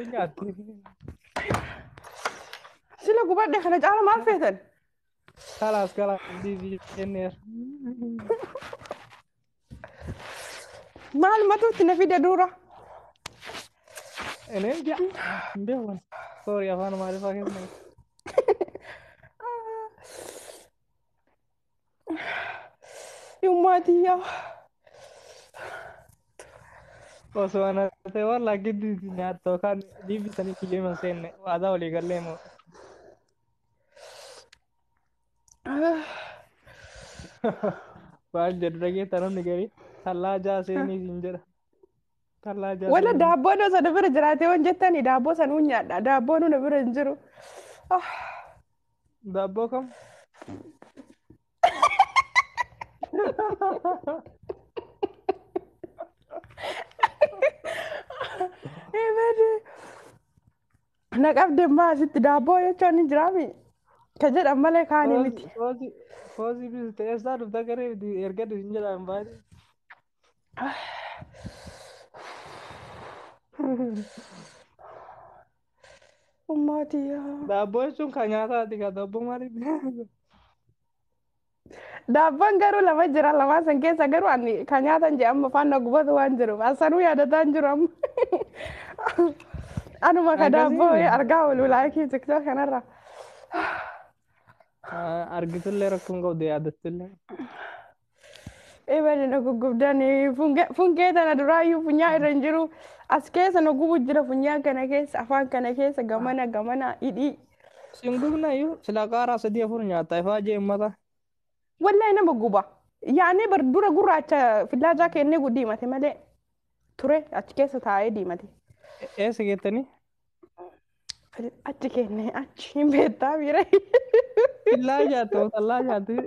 nyaatti. Sila gubadde kana caala maal feetan? Kalaas diibii jenneera. Maal matuutti na fide dura? Eneen jaa hin beekan. Sorry afaan maaliifaa keessa. Yummaatiyyaa. Osoo ana ta'e wallaa gidduutti nyaattu yookaan diibii sanii kiyyoo hima seenne waadaa walii gallee moo. Waan jedhu dhageetta namni garii tallaa seenii siin jedha. Tallaa Wala seenii. daabboon osoo na bira jiraatee waan jettani daabboo sanuu nyaadha. Daabboon na bira hin jiru. Daabboo kam? Na qabde maasitti daabboo jechuun hin jiraami. Ka jedhan malee kaanii miti. Koosii bisu ta'eessaa dhufta garee erga hin jedhaan baay'ee. Ummatiyaa. Daabboo jechuun kan nyaataati ka daabboo maaliif? Daabboon garuu lama jira lamaan san keessa garuu ani kan nyaatan jee amma afaan na gubatu waan jiruuf asanuu yaadataan jiru amma. Anuma ka daabboo argaa oolu laayikii tiktook kanarra. Argitullee rakkoon qabdu yaadatullee. Eebali na gugubdanii funkee tana duraayyuu funyaa irra hin jiru. As keessa na gubu jira funyaa kana keessa afaan kana keessa gamana hidhii. Siin gubnayyuu sila qaaraa 3-4 nyaata ifaa jeemmata. Wallahi nama guba. Yaani bar dura gurraacha fillaajaa kennee diimate malee ture achi keessa taa'ee diimate. Eessa geettanii? Achi kennee achi hin beektaa miira. Fillaaja ta'u tallaaja ta'u.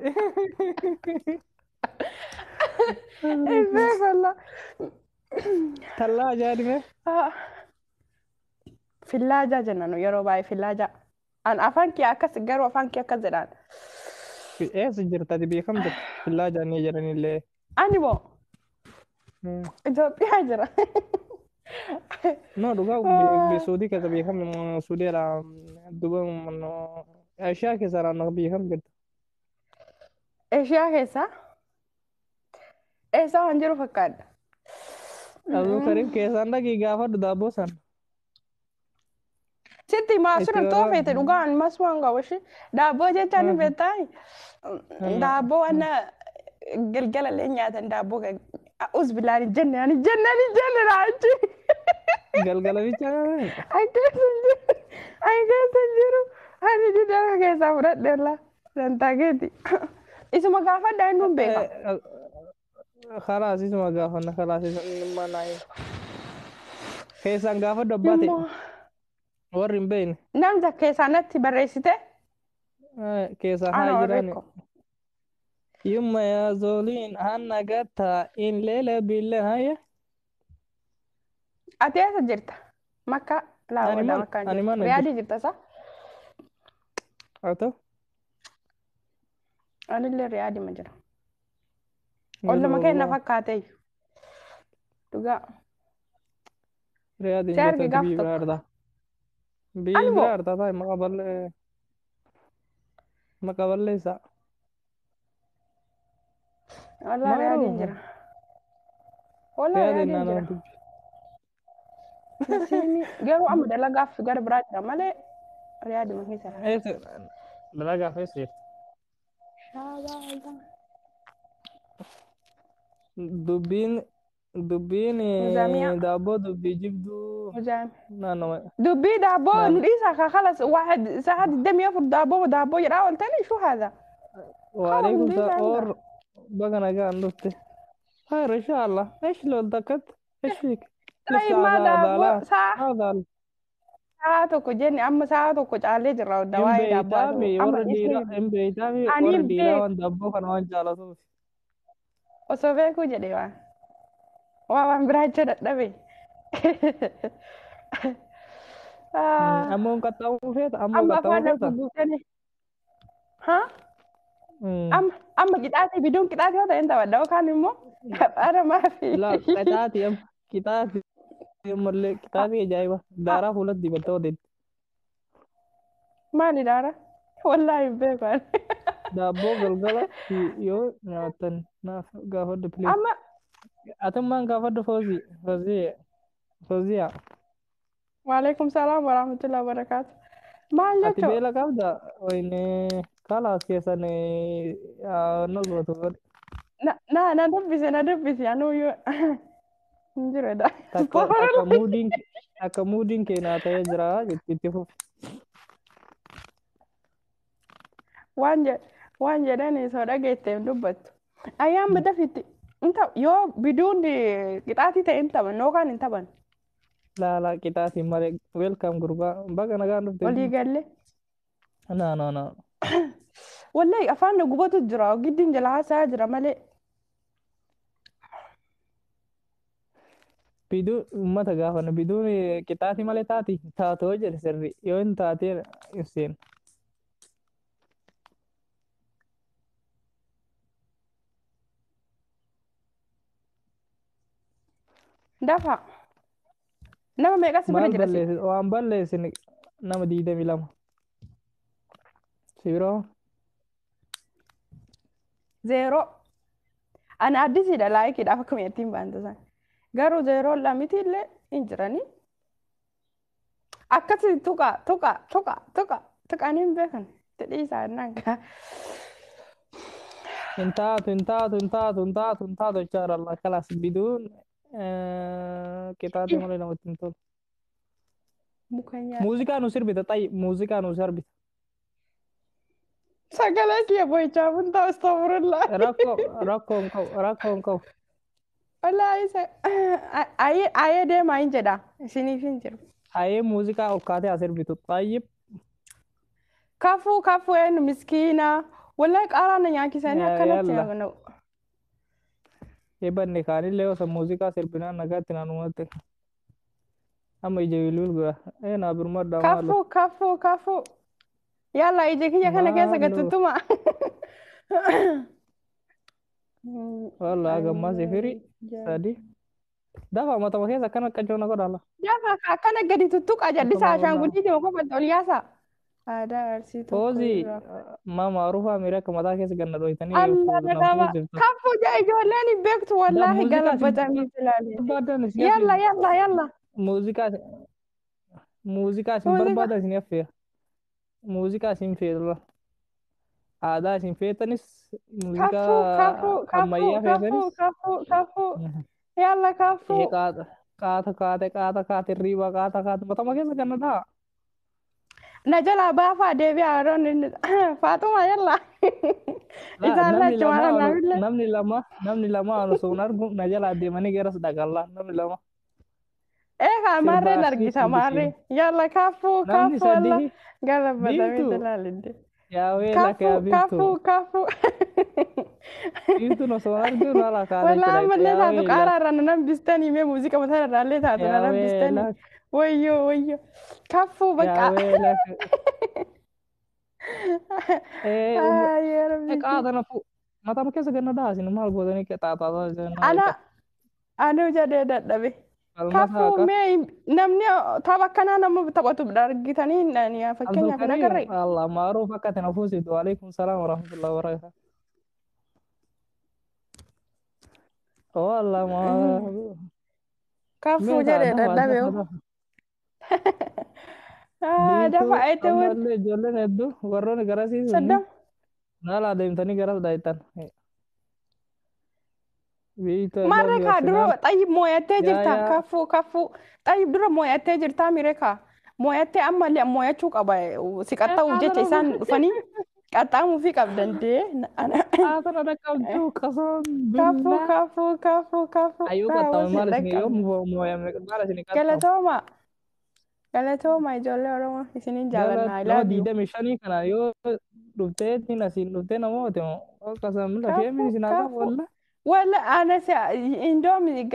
Beekalla. Tallaaja dhime. Fillaajaa jennan yeroo baay'ee fillaajaa. An afaan kee akkas garuu afaan kee akkas jedhaan. Eessa jirtati beekamte fillaaja ni jedhanillee. Ani moo Itoophiyaa jira. No dhugaa Suudii keessa beekamne Suudiidha duba Eeshiyaa keessa naannoo beekamte jirtu. Eeshiyaa keessa? Eessa waan jiru fakkaadha. Abduu Karim keessaan dhaqii gaafadhu daabboo sana. Sitti maasuudhaan toofeete dhugaan masuun qabashi daabboo jechaan ni beektaa? Daabboo wanna galgalallee nyaatan daabboo usbilaan jenne raachi. Galgala bicha Aykeessa jiru ani dudara keessaa fudhadheella dantaa keeti. Isuma gaafadhaa inni hin beeka. Khalaas isuma gaafanna khalaas isuma naayi. Keessaan gaafadhu abbaa ta'e. Warri hin beekne. Namni keessaa natti barreessite. Keessaa haa jiran. Yumma yaa zooliin hanna gattaa in leela billa haya. Ati eessa jirta? Makka laawwadha makkaan jirta. Riyaadii jirta saa? Haa Anillee riyaadii ma jira. Ollama kenna fakkaatee. Dhugaa. Riyaadii jirta bii biraadha. Bii biraadha taa'e maqaballee isaa. Walaa riyaadii jira. Walaa riyaadii jira. Garuu amma dalagaaf gara biraa jira malee riyaadii ma keessa. Dalagaaf eessa jirti? Dubbiin daabboo dubbii jibduu naannoo. Dubbii daabboo nu dhiisaa ka khalas واحد ساعة الدم يفرض دابو يراه قلتلي شو هذا؟ وعليكم السلام اور بقى نقال نفته خير ان شاء الله ايش لو التقت ايش فيك؟ ما دابو ساعتك جني اما ساعتك على جرا الدواء دابو ام بيتامي وردي وان دابو كان وان جالسو وسوفيكو جدي وان براجة دبي أمون كتاو فيت أمون كتاو فيت ها أما كتاتي بدون كتاتي هذا أنت وده كان مو أنا ما في لا كتاتي كتاتي malee kitaabni ajaa'iba daaraa fuulatti dibattee odeetti. Maali daara? Wallaahi hin beekan. Daabboo galgala yoo nyaatan naaf gaafadhu please. Amma Atummaan gaafadhu Foozii. Fooziyaa. waalaikum salaam warahmatullahi wabarakatuh. Maal Ati jechuun beela qabda wayne kalaas keessan nagootu godhe. na dubbisi anuyyuu hin jiru edha. Akka muudiin keenyaa ta'ee jira itti fufi. Waan jedhani soo dhageetteen dubbattu. Ayyaan badafitti yoo biduun qixaatii ta'e hin taphan yookaan hin taphan. Laalaa qixaatiin malee welkaam gurbaa baga nagaan dhufte. Walii galle. No. Wallahi afaan gubatu jira giddiin jala haasaa jira malee. Biduu uummata gaafanna biduun qixaatii malee taatoo jedhe sirri yoo hin taatee ibseen. Dafa. Nama meeqa si bira jira si? Waan balleessin nama 22. Si biroo? Zeeroo. Ani addisiidha laayikiidhaaf akkuma ittiin baanta san. Garuu zeeroo lamiti illee hin jiranii. Akkasii tuqanii hin beekan. Tidhii isaan gaa. Hin taatu jechaadha kalaas biduun qixaatii malee namatti hin tolu. Muuziqaa nu sirbita xayyi muuziqaa nu sirbita. Sagalee kiyya boo'ichaa kun ta'u astagfirullah. Rakkoon qabu. Wallaahi ayee deemaa hin jedha isiniif hin jiru. Ayee muuziqaa okkaatee haa sirbitu xayyi. Kafuu eenyu miskiina wallaahi qaaraa na nyaachisanii akkanatti naqnu. Ebanne kaanillee osoo muuziqaa sirbinaan nagaatti naannumatti. Amma ija bilbil gura. Naa birmadda maal. Kafuu. Yalla ija kiyya kana keessa gattuttuma. Wallaahi gammas firi sadi. Dafa matama keessa akkana qachoona godhaala. Dafa akkana gadi tuttuqa jallisaa ashaangulliitii moo kophatte ol yaasa. Aadaa arsii tokko. Foozii mama rufaa miira akka mataa keessa ganna dhoyitanii. Kafuu jaa ijoolleen hin beektu wallaahi galabbatanii ilaalee. Yalla. Muuziqaa isin barbaadan isin affeera. Muuziqaa isin feetula. Aadaa isin feetanis muuziqaa ammayyaa feetanis. Kafuu. Yalla kafuu. Qaata riiba qaata matama keessa ganna ta'a. Na jalaa baafaa deebi'aa yeroon inni Faatuma yalla. Isaan lachumaan naamillee. Namni lama osoo argu na jalaa deemanii garas dhaqallaa namni lama. Maarreen argisa maarree. Yalla kafuu yalla. Galabbatamee talaalidde. Kafuu. Biiftuun osoo argu naala kaatee jira. Wallaahi ammallee taatu qaaraarraa na nambistanii mee muuziqa mataa irraallee taatu na nambistanii. Wayyo. Kafuu bakka. Qaata matama keessa ganna daasin maal gootanii xaaxaa. Anuu jedhee dadhabe. Kafuu mee namni tapha akkanaa nama taphatu argitanii fakkeenyaaf hin agarree. Allah maaruuf akka itti nafuusitu waalaikum salaam warahmatullahi wabarakatuh. Allah maaruuf. Kafuu jedhee dadhabe. Dafa ete ammallee ijoolleen hedduu warroonni garasiisu naala adeemtanii garas daa'ittan. Marre kaa dura xayyib moo'attee jirta kafuu xayyib dura moo'attee jirta mire kaa moo'attee ammallee moo'achuu qaba si qaxxa'uuf jecha isaan dhufanii qaxxaamuu fi qabdandee. Haasana dhaqqabduu qasoon dullaa. Kafuu. Ayyuu qaxxaame maal isin yoo moo'amne maal isin qaxxaame. Galatooma ijoollee Oromoo isiniin jaalannaa ilaa diidami shanii kana yoo dhufteetiin asiin dhuftee namoota qasan lafee isin haqa walla anas indoomi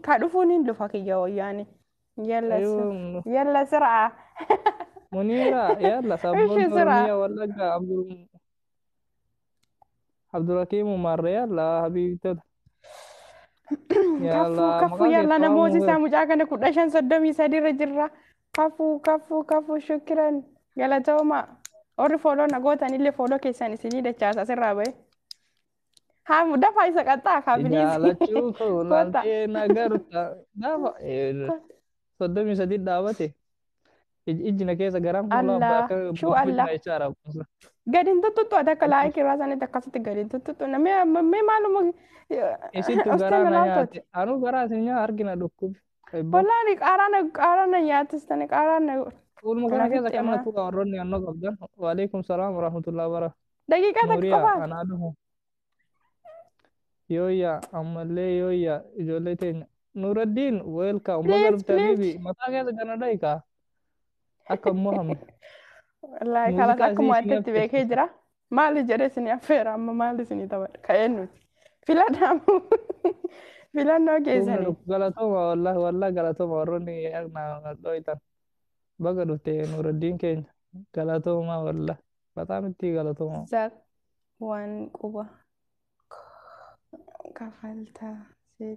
ka dhufuun hin dhufa kiyya wayyaani yalla sir'a Muniira yalla sabboon Oromiyaa Wallagga Abdurakiim Umarre yalla habiibtota Kafuu Yaalaa kafuu maqaa yaalaa keetti namoota waamuu isaa mucaa kana 1533 irra jirra. Kafuu shukkiran galatooma. Warri fooloo nagootanillee fooloo keessan isinii dachaasa asirraa bahe. Haa dafaa isa qaxxaa kaabiliis. jaalachuu koo Koota. laaltee nagarta gaafa 33 dhaabate ijjina keessa garaan kun laabba Allah akka shuu Allah. guddina jechaadha. Gadiin tuttutu akka laayik irraa sanitti akkasitti gadiin tuttutu namee maaluma Isittu garaa osteena na laaltooti. nyaate anuu garaa isin nyaa argina dhukkubi. Wallahi qaaraan nyaatistani qaaraan Ulma kana keessa nafitti kan himaa. natu warroonni annoo qabdan. Waalaikum salaam warahmatullahi wabarakatuh. Daqiiqaa takka Nuuriyaa qofaati. anaa dhufu. Yooyyaa ammallee yooyyaa ijoollee teenya. Nuuraddiin welcome baga Please dhuftee please. bibi mataa keessa kana dhahikaa. Akka immoo hamne. Wallahi kalas Muuziqaa akkuma isii isin addeetti beekee affeertisa. jira. Maali jedhee isinii affeera amma maali isinii taphadha ka'een nuti. Filannoo filannoo Humna keessanii. dhukku galatooma wallahi galatooma warroonni na dhohitan. Baga dhuftee nuuraddiin keenya. Galatooma wallahi. Bataam itti galatooma. Zak waan quba kafaltaa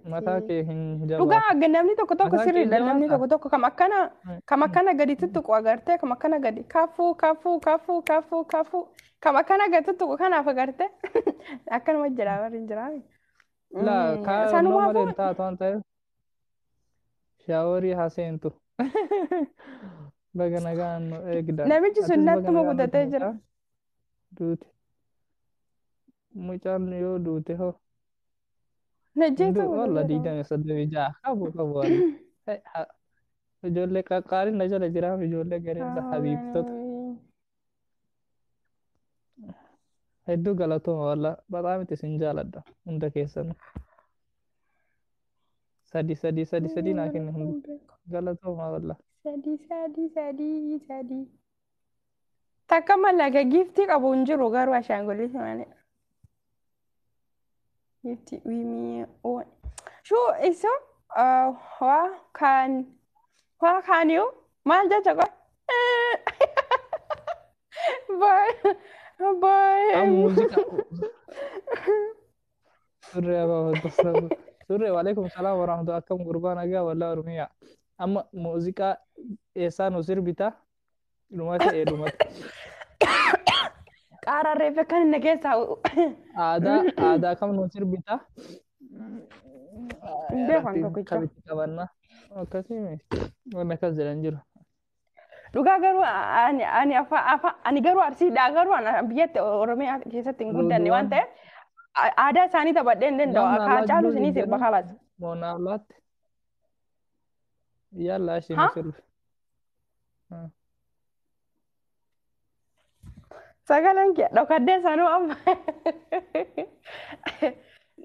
Mataa seetii. kee hin jabaatu. Dhugaa namni tokko Mataa kee sirriidha namni jabaataa? tokko kam akkana gadi tuttuqu agartee kam akkana gadi kafuu kam akkana gadi tuttuqu kanaaf agartee akkanuma jira warri hin jiraami. Laa kaa Sanumaa malee hin fuudhe. taatu waan ta'eef shaaworii haa seentu. Baga nagaan nu eegdan. Namichi sun Atis baga nattuma nagaan dhufte kutatee jira. mucaan duute. Mucaan yoo duute hoo. Najjeeta Walla kutatee diidame saddeetii ja'a qabu walla. Ijoollee qaqqaaliin na jala jiraam ijoollee gareedha habiibtota. Hedduu galatooma walla bataam itti isin jaaladha hunda keessan. Sadi naa kenne hundi. Galatooma walla. Sadii. Takka mallaqa giiftii qabu hin jiru garuu ashaangolii malee. Giiftii wiimii oon. Shuu isa waa kaaniyu maal jecha qoy. Baay'ee. Muuziqaa. Surree abaaboo surree waalaikum salaam warahmatullahi akkam gurbaa nagaa wallaa oromiyaa. Amma muuziqaa eessaa nu sirbita dhumate dhumate. Qaaraa reefa kan inni keessaa. Aadaa kam nu sirbita. Beekan tokkicha. Kabitti qabanna. Akkasii wanni akkas jedhan jiru. Dhugaa garuu ani garuu arsiidhaa garuu biyyatti oromiyaa keessatti hin guddanne waan ta'eef aadaa isaanii taphadhee hin danda'u. Kaan caalu isinii sirba kalas. Moonaa laatti. Yalla isheen sirbi. Sagaleen kee dhokadhee sanuu amma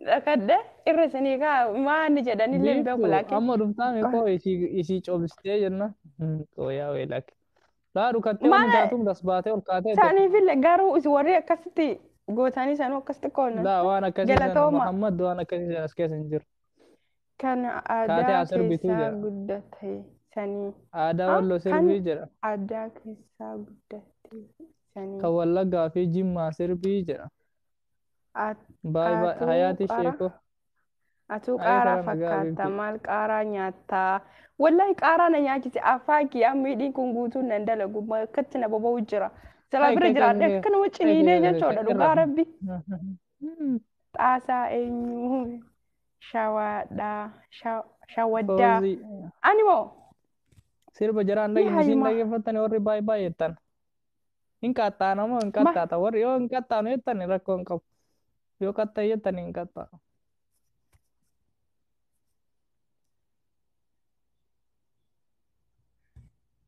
dhokadhee irra isinii kaa maanni jedhanillee hin beeku laakiin. Amma dhuftaan koo isii coobsitee jenna. Qooyaa weelake. Laa dhukattee wanni taatuun das baatee ol kaatee. Isaaniifillee garuu warri akkasitti gootanii sanuu akkasitti qoonnan. Laa waan akkasii sana Muhammad waan akkasii sana as keessa hin jiru. Kan aadaa keessaa guddate sanii. Aadaa walloo sirbii jedha. Aadaa keessaa guddate sanii. Kan Wallaggaa fi Jimmaa sirbii jedha. Baay'ee hayaati sheekoo. Atuu qaaraa fakkaata maal qaaraa nyaattaa. Wallahi qaaraa na nyaachise afaan kiyyaa miidhiin kun guutuun nan dalagu akkatti na boba'u jira. Sala bira jiraadhe akkanuma ciniinee jechuudha dhugaa rabbi. Xaasaa eenyu shawaddaa. Ani moo. Sirba jiraan isin dhaggeeffatanii warri baay'ee jettan. Hin qaxxaana moo hin qaxxaata warri yoo hin qaxxaanu jettan rakkoo hin qabu. Yoo qaxxaa jettan hin qaxxaanu.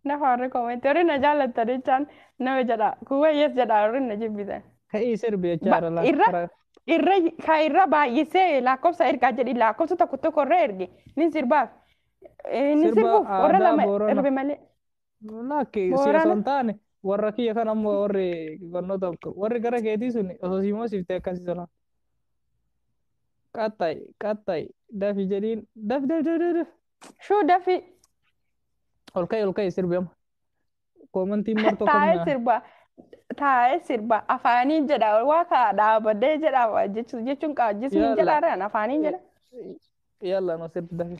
Nafa warri koomenti warri na jaallatta jechaan nama jedha kuwayyees jedha warri na jibbisan. Ka'ii sirbi jechaadha laa. Irra baay'isee lakkoofsa ergaa jedhi lakkoofsa tokko irra erge ni sirbaaf. Ni sirbuuf warra lama erbe malee. Lakki siyaasa hin taane warra kiyya kan ammoo warri gannoota warri gara keetii sun osoo simoo siftee akkasii sola. Qaxxay dafi jedhiin daf. Shuu dafi. Ol ka'ii sirbi amma. Koomantiin martoo qabna. Taa'ee sirba afaaniin jedha waa kaa dhaabadee jedha jechuun qaajjisuun jedha afaaniin jedha. يلا نصير ده.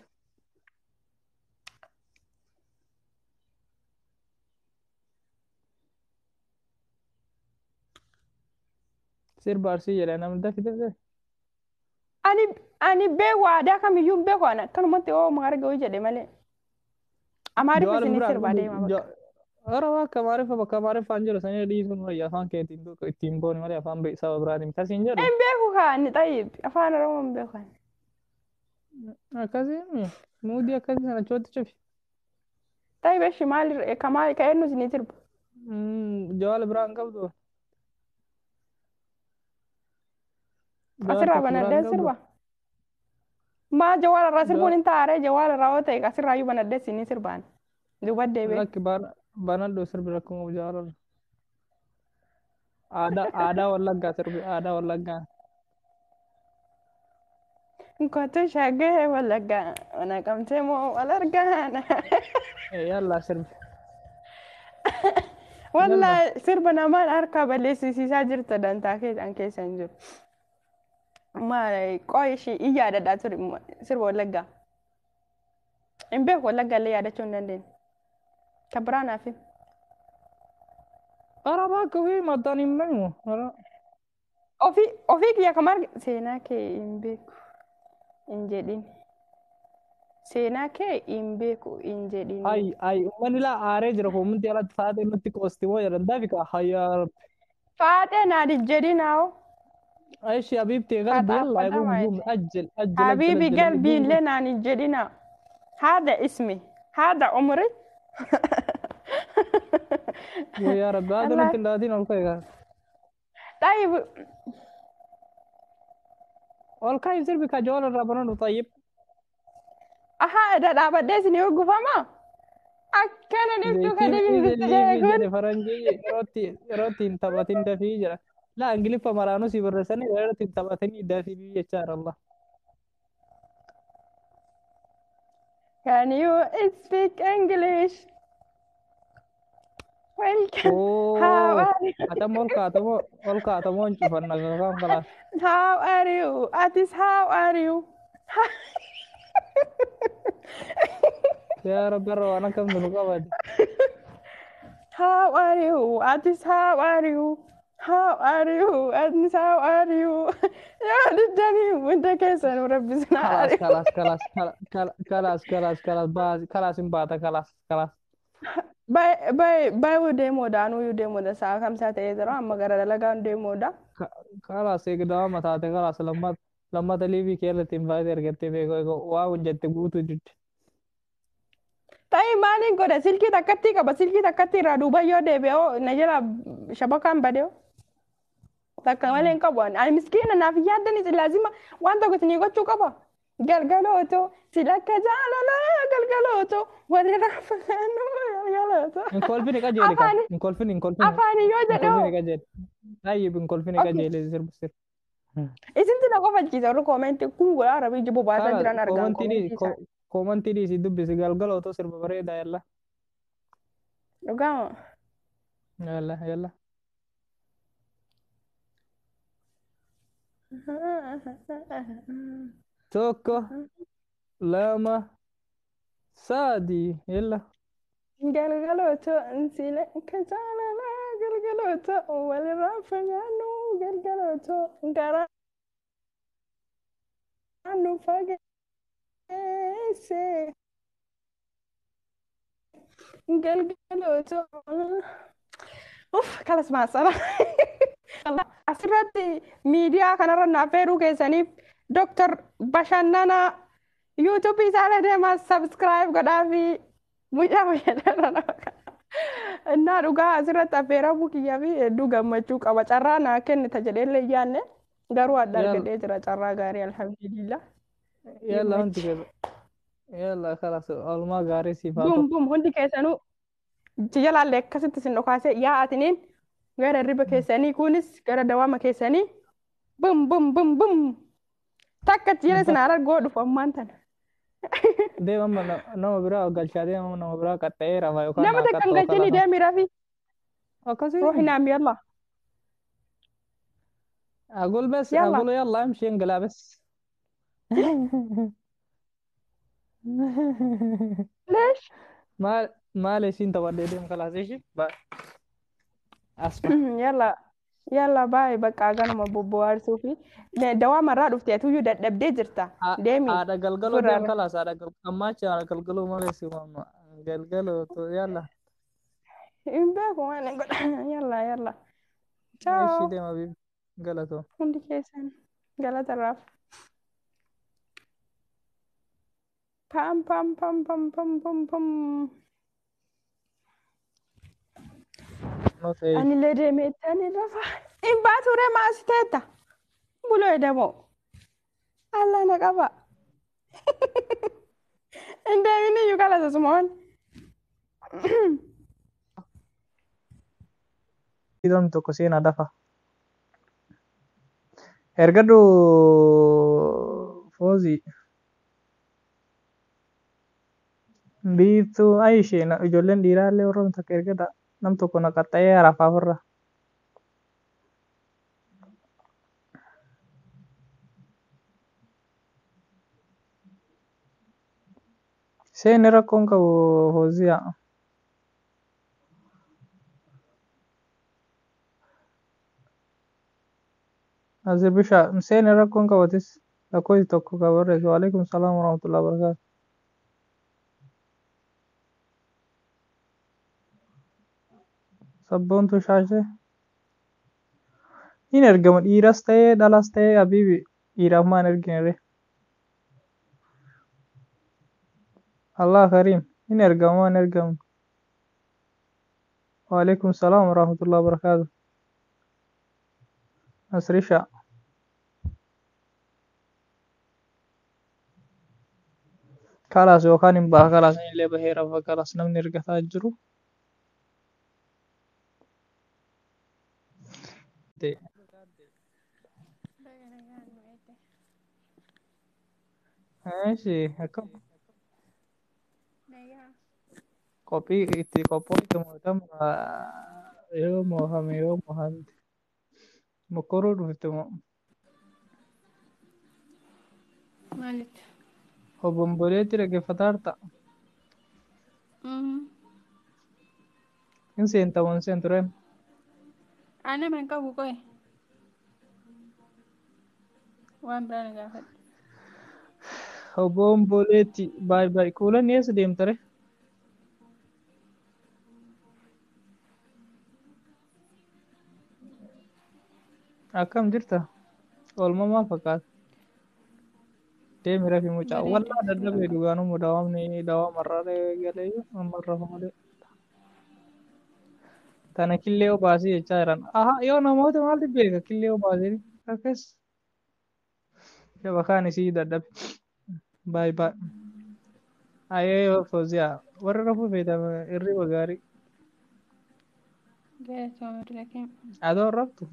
سير بارسي جرا أنا من ده كده. ani beeku aadaa kamiyyuu beeku ana akkanumatti oo maarga hojii jedhe malee amaarifa جوال isinii بران sirbaa قبل deema bakka أرى كمارف فانجر سنة دي سنة يا فان كيتين تو كيتين بوني مالي فان بي سوا براني كاسين جرو. hin beeku kaa inni xayyib afaan oromoo hin beeku ani كاسين مودي كاسين أنا شوت شوف. xayyib eshi maal kamaal ka eenyu isinii sirbu جوال بران قبل جوال asirraa تك بران banadhee قبل. sirba maa jawaala irraa جوال sirbuun hin taaree jawaala irraa yoo ta'e asirraa iyyuu banadhee isinii sirbaan dubadde bee لك بان دو سر بركم جوال. آدا ولا جا سر آدا ولا جا. Nkottu shaggee wallaggaa mana qabtee moo wal argaana يلا سر. يلا wallaahi sirba namaan harkaa balleessisiisaa jirta dantaa keessan keessa hin jiru. Qooyi ishii in yaadadhaa ture sirba wallaggaa. Hin beeku wallaggaa illee yaadachuu hin dandeenye. Kan biraa naaf himi. أرى باك في مداني منو أرى. Ofii kiyya kam arge seenaa kee hin beeku hin jedhin. Seenaa kee hin beeku hin jedhin. أي من لا أريج ركوب من تيلا تفادي نتي كوستي ويا رندافي كهيا. Faadhee naadi jedhinaawo. ايش يا حبيبتي قلبي يلا Faxaafadhaa قوم قوم maayete. اجل اجل اجل حبيبي اجل قلبي قوم قوم. لنا نجدنا هذا اسمي هذا عمري ويا رب هذا الله نمكن دادين والكاي. طيب والكاي يصير بك جوال الرابرون طيب. أها ده دابا ديسني يوقف ما أكنا نفتو زيتين كده في اللي في بتجاهل جري فرنجي روتي انت باتين ده في جرا. لا انجلي فمرانو سي برسني روتي انت باتين ده في بي يشار الله. Can you speak English welcome how اوه are you اتم نشوفنا كم خلاص. how are you Atis how are you يا رب برا انا كم نلقى. how are you Atis how are you how are you Atis how are you يا رجالي وانت كيسان وربي سنا خلاص عارف خلاص خلاص خلاص باز خلاص انباتا خلاص. باي وديمو دا انو يديمو دا ساعة كم ساعة تيزرا اما غرا لغان ديمو دا خلاص يقدر ما تاتي خلاص لما تليفي كيرة تنفايد ارغتي بيكو واو جت بوتو جت. طيب مالين كودا سلكي تكتي كبا سلكي تكتي را دوبا يو ديبيو نجلا شبكان بديو takka malen kabwan ay miskina na fi yadani lazima wanda gutni gochu kaba galgaloto silaka jalala galgaloto wani rafano galgaloto afani yo jado طيب انكولفيني كاجيلي سير بسير. isinti na kofa jiza ru comment kungo arabi jibo basa خلاص jiran argan comment كومنتي دي سيدب سيغالغلو تو سير بريدا يلا. isa يلا توكو لاما سادي يلا. galgaloto insile kajalala galgaloto wali rafano galgaloto ngara anu fage se galgaloto kalas maasala asirratti miidiyaa kanarra naafeeruu keessaniif Dr. Bashannana yuutuubii isaanii deemaa sabskiraayib godhaa fi mucaa fayyadamaa innaa dhugaa asirratti affeeramuu kiyyaa fi hedduu gammachuu qaba carraa naa kennita jedheellee yaanne garuu adda argadhee jira carraa gaarii alhamdulillah يلا انت كده يلا خلاص الماء غاري سيفاتو. bum hundi keessanuu jalaallee akkasitti sin dhokaasee yaa'atiniin gara riba keessanii kunis gara dawaama keessanii bum takka jira sin argoo dhufu ammaan tana. ديما نما برا قالشا ديما نما برا كتيرا فايو كان nama takka hin كتو galchini كلا deemi rafi أكاسي. ruuxi naam yalla أقول بس yalla أقول يلا امشي انقلع بس. ليش؟ معلش انت وديتهم خلاص ايش اسفة. يلا يلا باي بقى أنا ما بوار سوفي دوام مرة رفتي أتوجد دبدي جرتا ديمي ada galgalo dem فرر خلاص ada amacha ada galgalo malesi mama galgalo to yalla إمبارح أنا قلت يلا يلا ايش ciao dem habib galato كنت كيسان قالت الرف بام بام بام بام بام بام بام no sei أنا اللي رميت أنا رفع إن باتوا رمى أستيتا بلو يدمو الله أنا كفا إن دايمني يقال تسمون idon to cosina dafa ergadu fozi bitu aishi na ijolen dirale oron tak ergada nam to kona kataya rafa farra se nera konka hozia azirbisha se nera konka watis akoi tokko kabare wa alaikum salam wa rahmatullahi wa barakatuh sabbontu shashe in ergama dhiiras ta'ee dhalas ta'ee habiibi dhiiraaf maan erginere allah karim in ergama maan ergamu waalaikum salaam warahmatullahi wabarakaatu asrisha kalaas yookaan hin baha kalaas in illee baheera kalaas namni ergataa jiru eeshi akkam qophii itti qophooytu mootama yoo moofame yoo moofamte mokoruu dhufte moo مالك obomboleetti dhaggeeffataarta in seenta moo hin seentu reen أنا من كابو كوي وان برانا قافل obomboleetti baay baay kuulan eessa deemtare akkam jirta oolmamaa fakkaata deemi rafi mucaa بريدة wallaa dadhabee يلا dhugaanuma dawaamni dawaamarraree galee ammarra malee tana killee obaasii jechaa jiran aha yoo namoota maalti beeka killee obaasii akkas shaba kaan isii dadhabe baay baay ayee yoo fooziyaa warra rafuu feetame irriba gaarii جايت ومدركين adoon raftu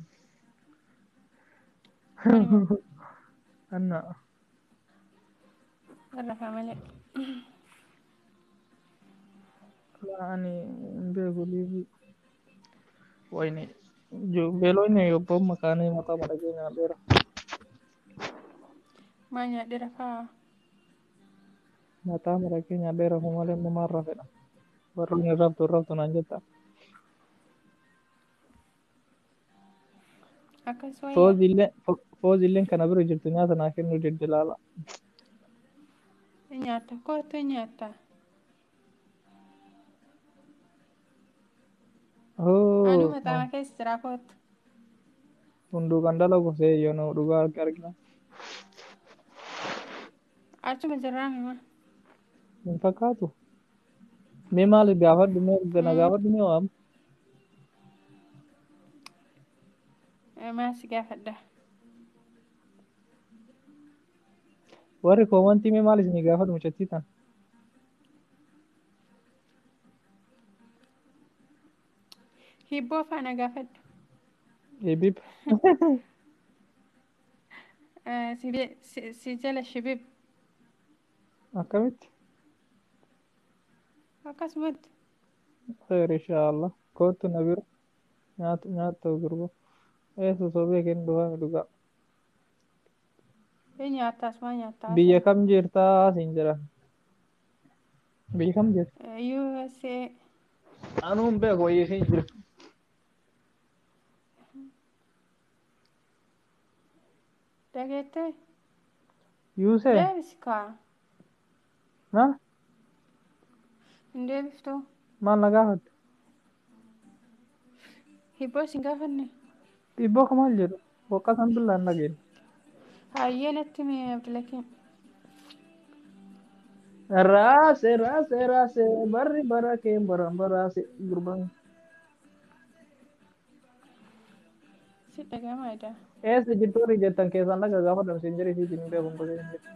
أنا ما anna الرفع ملك ani hin beeku liibii wayne beeloyne yobboon makaanii mataa mara keenya dheera ما يقدر رفع mataa mara keenya dheera malee namaan rafedha warroonni raftu naan jetta أكسوية foozilleen kana bira jirtu nyaata naa kennu diddilaala نياتا كوتو نياتا أنا hoo متى ما كيس تراكوت hunduukan dalagu seeyyono dhugaa argina أرتو مجرامي ما hin fakkaatu mee maaliif gaafadhu mee gana gaafadhu mee waam ما سقافة ده warri koomantii mee maal isinii gaafadhu mucattii tan هيبو فانا قافة eebib سجل الشباب akkamitti أكسمت خير inshaa allah kootu na bira nyaata gurba eessa sobee kennu dhufame dhugaa نياتا اسمع نياتا biyya kam jirtaa siin jedhan Beekam jirti. USA. Anuun beeku wayyeesiin jirti. Dhageettee? Yuusee. Deebisi kaa. Maal? Hin deebiftuu? Maal na gaafatte? Hibboo isin gaafanne? Dhiibboo ka maal jedhu? Boqqa san billaan dhageen. Hayyee natti mee Abdilakiin. Raase raase raase barri bara kee baran baraase gurbaan. Si dhaga'amaa edaa. Eessa jirtu warri jettan keessaan dhaga gaafadhan siin jedhe isiitiin hin beekun gosa hin jedhe.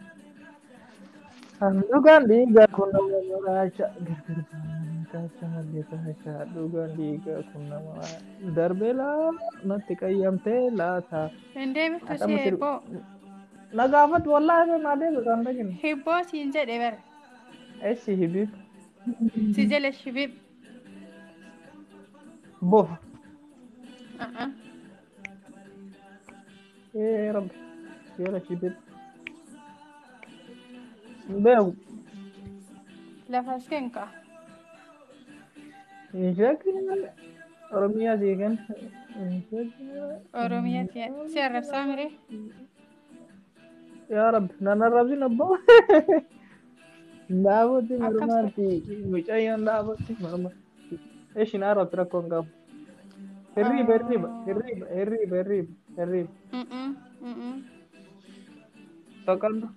Dhugaan dhiigaa kun nama maraacha gargar baananii kaacha malee kaacha dhugaan dhiigaa kun nama darbee laa natti qayyamtee laata. Hin deebiftu si Adamatti hibboo. na gaafatu wallaahi naa deebisu kan dhagin. Hibboo siin jedhe bara. Eessi hibib. Si jala shibib. Bof. Uh-uh. Rabbi jala shibib. Beeku. Lafas kenka. Hin sheekin Oromiyaa siigan. Oromiyaati. Si arrabsaa miree? Yaa Rabbi nan arrabsin abbaa. Dhaabatti Akkam mormaatti mucayyoon dhaabatti mormaatti. Ishin arrabsi rakkoon qabu. Hirriiba hirriiba hirriiba hirriiba hirriiba hirriiba. Tokkodha.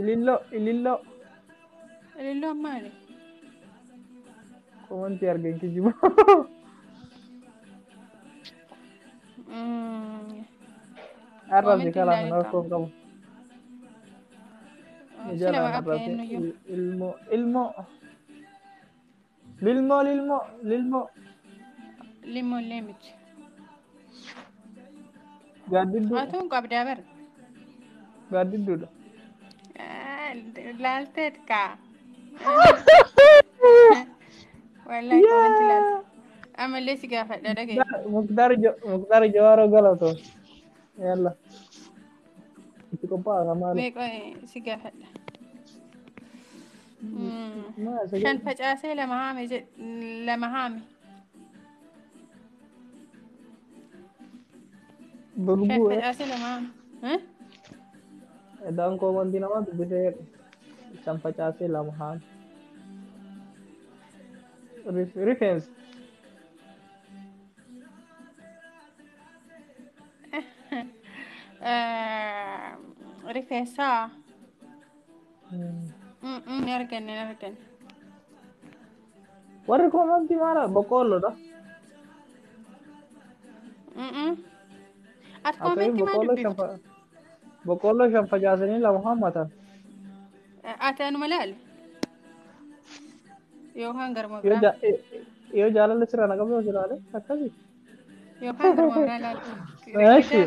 Ililloo ililloo. Ililloo maali? Komantii argin kijibu. Arrabsi kalaan rakkoon qabu. Jalan arrabsi ilmoo ilmoo. Lilmoo lilmoo lilmoo. Lilmoo leemiti. Gaaddiddu. Atuun qabdaa bara. Gaaddidduudha. Laalteet kaa. Wallahi komanti laalte. Amallee si gaafadha dhagee. Muktaar Jawaaroo Galatoo. Yalla. Itti qophaa'a maali? Meeqa si gaafadha. Shan facaasee lama haame lama haame. Shan facaasee lama haame. Edaan komantii namaa dubbisee shan facaasee lama haame. Rifeensa. Rifeensaa. Ni arganne ni arganne. Warri komantii maala boqqoolloodha. Ati komantii maal dubbiftu? Boqqoolloo shan facaasanii lama haammatan. Ati anuma laale? Yookaan garuma biraa? Yoo jaalala sirra naqabe yoo jiraale akkasii. Yookaan garuma biraa laale? Eeshi.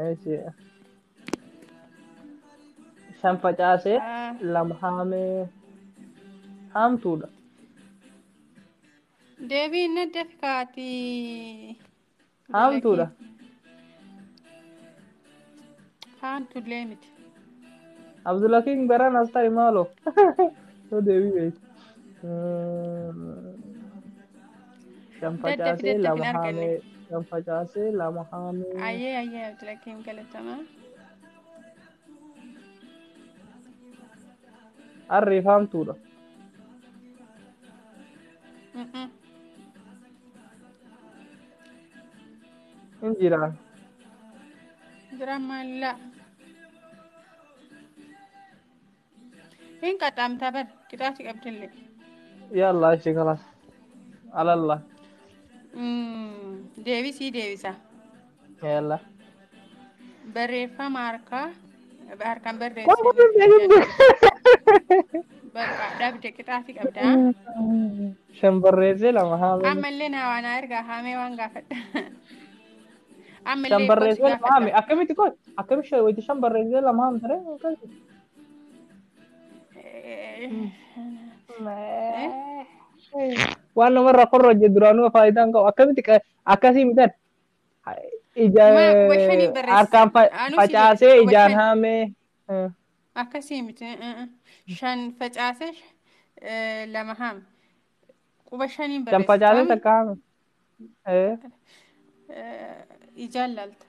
Eeshi. Shan facaasee lama haamee haamtuudha. Deebiin nadda fikaatii. Haamtuudha. Haamtullee miti. Abdulakiin garaan as ta'e maaloo? Yoo deebii beeku. Shan facaasee lama haamee. Shan facaasee lama haamee. Ayyee Abdulakiin galatamaa. Harreef haamtuudha. Hin jiraan. Jiraan maallaa. Hin qaxxaamtaa bar qixaati qabdillee. Yalla ishee kalas. Alalla. Deebisii deebisa. Yalla. Barreeffama harkaan Kun barreesse. Bakka dhabde qixaati qabdaa. Shan barreessee lama haamee. Ammallee naa waan ergaa haamee waan gaafadha. Shan barreessee lama haame akkamitti kun akkamitti wayti shan barreessee lama haame ture waan namarraa qorra hojjetu duraanuu faayidaan qabu akkamitti akkasii mitan ija harkaan facaasee ijaan haamee akkasii miti shan facaasesh lama haame quba shaniin Kan barreessitu facaasee hami takka haame. ijaan laalta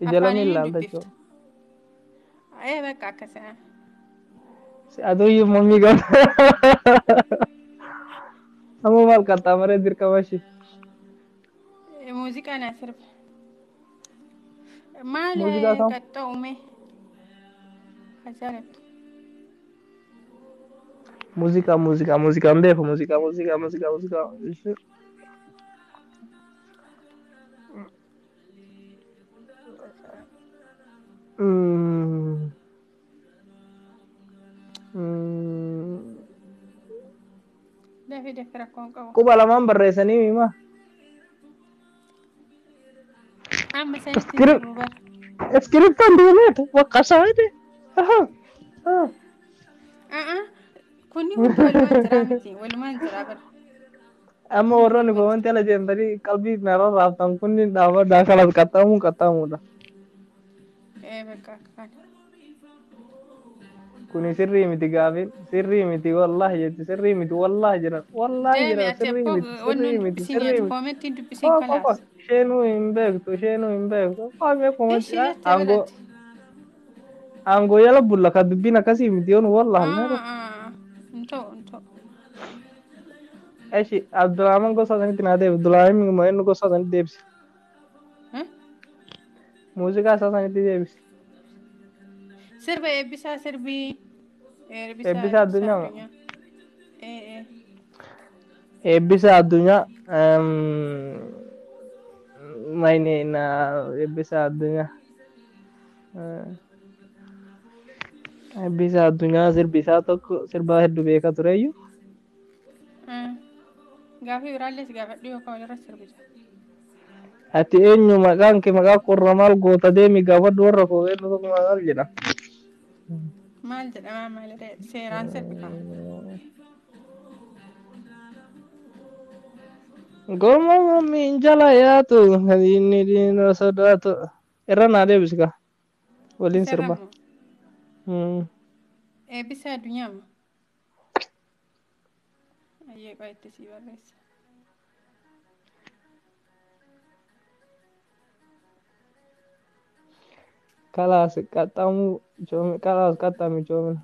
Ija lameen afaaniyyuu ilaalta dubbifta jechuudha. bakka akkasii Aduyyuu mammii gama. Amma maal qaxxaamaree dirqama ishee. muuziqaa naa sirba maal Muuziqaa kam? qaxxa'ume ajaalattu Muuziqaan beeku muuziqaa. dafii dafii rakkoon qabu Quba lamaan barreessanii hima. amma sanitti hin jirru bara Iskiriptaan deemeetu waqqasaa jedhe. kunni hundi walumaan jiraa miti walumaan jiraa bara Amma hundi warroonni walumaan komantii jira ala deemtanii qalbii narra raaftan kunniin dhaabadhaa kanas qaxxaamuudha. bakka akka kana Kuni sirrii miti gaafin sirrii miti wallahi jetti sirrii miti wallahi deemi jedhan ati sirrii abboo miti wannoon dubbisiin ati miti. koomettiin dubbisiin Koko kalaas isheenuu hin beektu qaamee komantii ishi jettee balatti aangoo jala bulla ka dubbiin akkasii miti yoonu wallahi meeqa. hin ta'u Eshi Abdurrahman gosa sanitti naa deebi Abdurrahman immoo inni gosa sanitti deebisi. Muuziqaa isaa sanitti deebisi. sirba eebbisaa sirbii Eebbisa eebbisaa addunyaa addunyaa eebbisa addunyaa mayne na eebbisa addunyaa eebbisa addunyaa sirbi isaa tokko sirba hedduu beeka tureyyuu. gaafii biraallees gaafadhu yookaan walirra sirbita Ati eenyu maqaan kee maqaa qorra maal goota deemi gaafadhu warra koo eenyu tokko maal jedha. maal jedhama maalidha seeraan sirbita Goma mamiin jala yaatu inni diina sodaatu irra naa deebisika waliin sirba. sirramu eebbisa addunyaa ma ayyee qo'etti sii barreessa Kalaas qaxxaamuu coomina kalaas qaxxaami coomina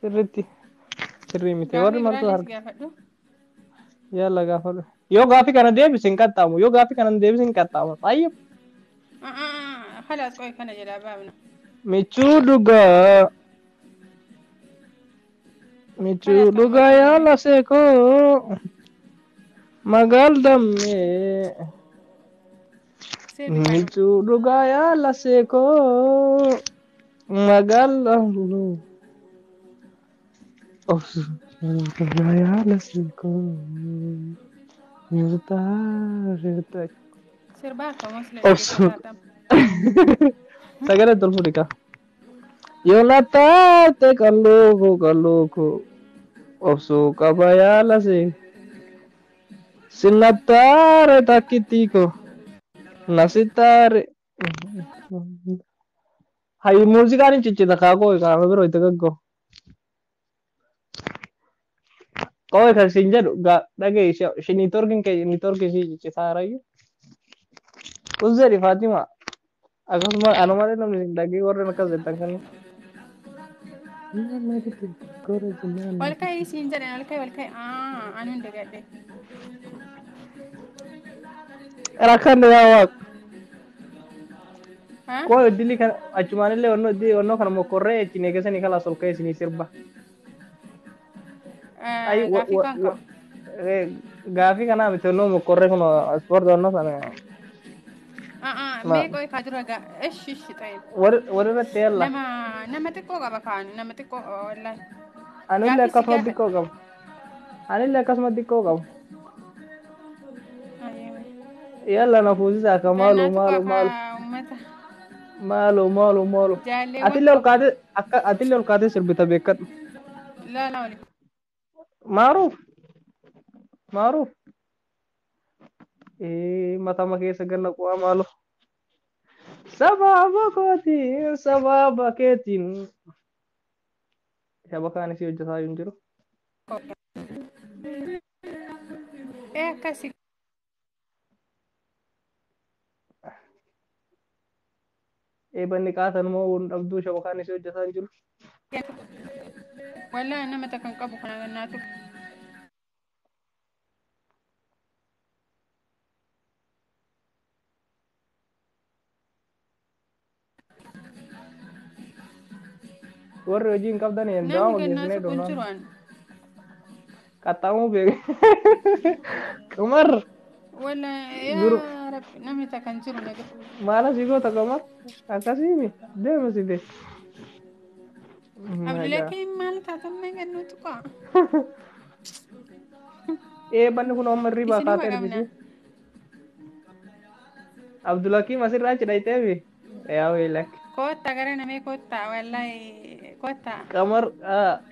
sirritti sirrii miti warri gaafii martuu biraallees harka gaafadhu yalla gaafadhu yoo gaafii kana deebisi hin qaxxaamu yoo gaafii kana deebisi hin qaxxaamu xayyib halaas qo'e kana jedhaa baabna michuu dhugaa yaala seekoo magaal dammee. Michuu dhugaa yaala seekoo magaala dhugaa yaala seekoo murtaa sirba akka mosle dhaggeeffataadha sagalee tolfudika yoo na taate kalluuku obsuu qaba yaala see sinnattaare takkittiiko nasitaare hayi muuziqaan hin ciccita kaakoo kaama biroo itti gaggoo qooy kan siin jedhu dhagee ishee niitoorkiin ishee ciccitaarayyu uzzeedhi Faatima akkasuma anumalee namni hin dhagee warreen akkas jettan kan ol ka'ii siin jedhan ol ka'ii anu hin dagadhe rakkanne yaa waaq qooy dilli kan achumaanillee onnoo kana mokkorree echin eegasanii kalaas ol ka'ee isinii sirba. gaafii kan qabu Gaafii kanaa miti onnoo mokkorree kun ispoortii onnoo sana. mee qo'e kaa dura ishi ta'e Walirratti yalla. nama xiqqoo qaba kaanu nama xiqqoo wallahi Anillee akkasuma xiqqoo qabu. Yalla na fuusisaa akka maalu. Atillee ol kaatee sirbita beekadhu. laala wali Maaruuf. Matama keessa ganna qu'aa maalu. sababa kooti sababa keetiin shabakaan isii hojjetaa hin jiru. Akkasi. Eebanni qaatan moo waan dhabduu shabakaan isii hojjetaa hin jiru. Wallahi nama takkan qabu kana gannaatu. Warri hojii hin qabdan Namni daawama geessinee gannaatu kun doonaan. jiru an. Qaxxaamuu beeku. Qamar. Wallahi Guru. yaa Rabbi namni takkan jiru na gidduu. Maala si goota qamar. Akkasiimi deema si de. Abdilakiin maal taatan gannuutu qaa. Eebanni kun amma irriibaa Isinuma kaatee qabna. ergisi. Abdulakiim asirraa cidhayteefi. Yaa weelak. Kota gara namee kota wallahi kota.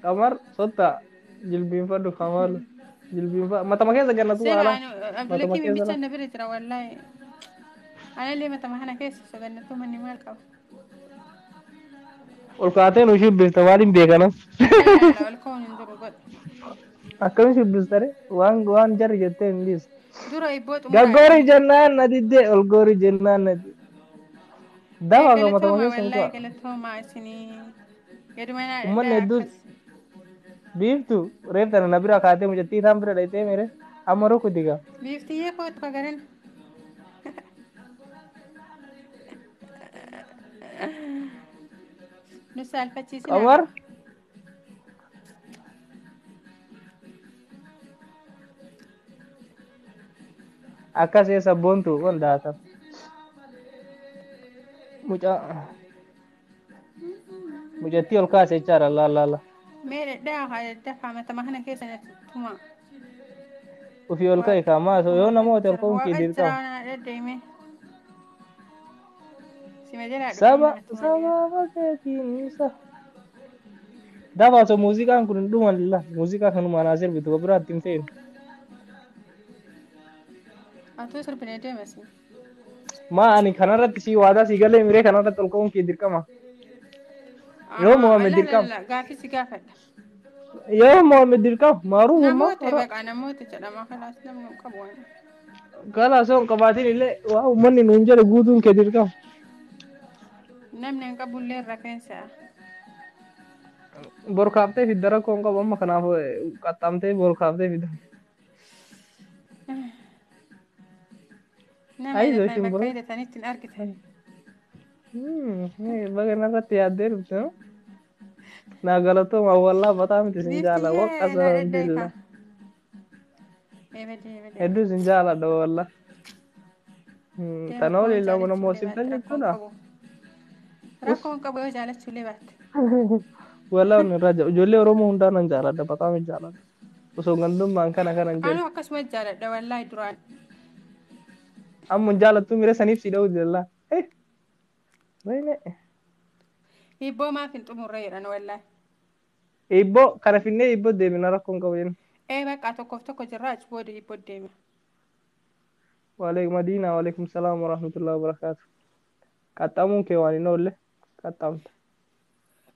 Qamar sotta jilbiinfadhu kamaalu. Jilbiinfa matama keessa gannatu haala. Selaan Matama Abdilakiin keessa bicha la. na bira jira wallahi. Anallee matama kana keessa sagannatu manni maal qaba. Ol kaatee nu shibbista waan hin beekanas. Lala ol ka'uun hin jiru godha. Akkami shibbistare waan jarri jettee hin dhiisu. Dura ibboo Gaggoori xumuraadhaan. jennaan na diddee ol goori jennaan na diddee. Dafa kan matama Galatooma keessa hin wallahi ku'a. galatooma isinii gadumana Uummanni dhaa hedduun akkas. biiftu reefta na bira kaatee mucattii isaan bira dhayitee mere amma rukuti gaa. Biiftiyyee kootu kagaran. Nu saalfachiisinaa Qamar qaba. akkas eessa boontu ol daata. Mucattii ol kaase jechaadha laalla. Mee dhaa dafaa matama kana keessa na tuma. Ufii ol ka'e kaamaa yoo namoota ol ka'uun kee Waaqa dirqama. jiraa na deddeeme. Sima jalaa dhufanii Saba nama tumaa. keetiin isa. Dafa osoo muuziqaan kun hin dhuman lilla muuziqaa kanumaan haa sirbitu ko biraatti hin fe'inu. Atuu sirbinee deemasi. Maa ani kanarratti si waadaa si galee miree kanarratti ol ka'uun kee dirqama. Yoo Mohaammed dirqama. Gaaffii si gaafadha. Yoo Mohaammed dirqama maaruu hummaa Namoota hora. beekaa namoota jedhama kanaas namni qabu waan. Kala osoo hin qabaatin illee waa uummanni nuun jedhe guutuun kee dirqama. Namni hin qabullee rafeensa. Bor kaaftee fidda rakkoo hin qabu amma kanaaf qaxxaamtee bor kaaftee fidda. Nama Ayi hidhatan sooshin bakka bro. hidhatanitti hin argitan. Baga narratti yaaddee dhufte no? Naa galatooma wallaa bataa miti sin jaala Biiftiyyee waqqasa na alhamdulillah. dhedheeka. Eebedee. Hedduu sin jaaladha walla. Deema Kana koo olii lama namoo jaalachuullee sibtan baatte rakkoon jechuudha. qabu. Rakkoon qabu yoo jaalachuullee baatte. Wallaa inni irraa ijoollee Oromoo hundaa nan jaaladha bataa min jaaladha. Osoo gandummaan kana hin jedhu. Anuu akkasuma jaaladha wallaahi duraan. Amma hin jaalattu mire saniif si dha'uu jira. Wayne. Hibboo maaf hin xumurre jedhan wallaahi. Ibboo kana finnee ibboo deemina rakkoon qabu jenna. Bakka tokkoof tokko jirraa achi booda hibboo deema. Waalaikum Madiina waalaikum salaam warahmatullahi wabarakatuh. Qaxxaamuun kee waan hin oolle qaxxaamta.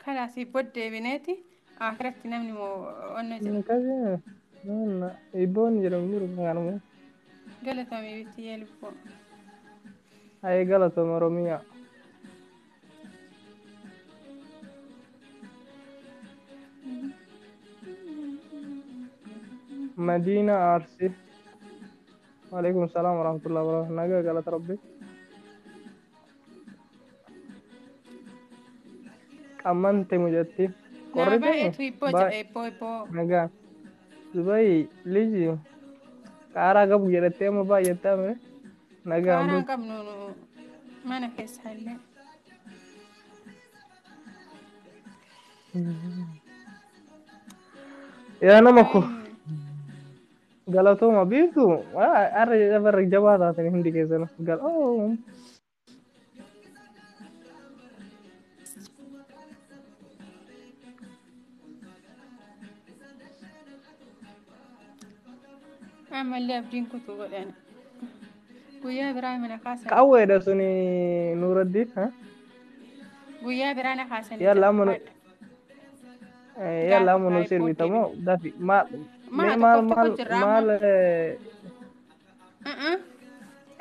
Kanaas hibboo deebineeti akiratti namni moo onna jira. Akkasii ibboon jedhamu jiru kanuma. Galatoomi bittiyee lubboo. Ayee galatooma Oromiyaa. Madiina Arsii. Waalaikum salaam warahmatullahi wabarakatuh. Nagaa galata rabbi. Qammante mujatti. Naa baay'eetu hibboo jedha hibboo. Nagaa. Dubai liji qaaraa qabu jedhattee amma baay'attee amee. Nagaa Qaaraan qabnu mana keessa illee. Yaa nama ko galatooma biiftu har'a lafarra jabaa taatanii hundi keessan Ammallee abdiin kutuu godhan. guyyaa biraa mana kaasanii Qawweedha suni Nuuraddiin. guyyaa biraa na kaasanii Yalla jira amma fadha yalla gaafa amma nu baay'ee sirbi booddee tamoo bine dafi mee maa tokkoof tokko jirra amma maal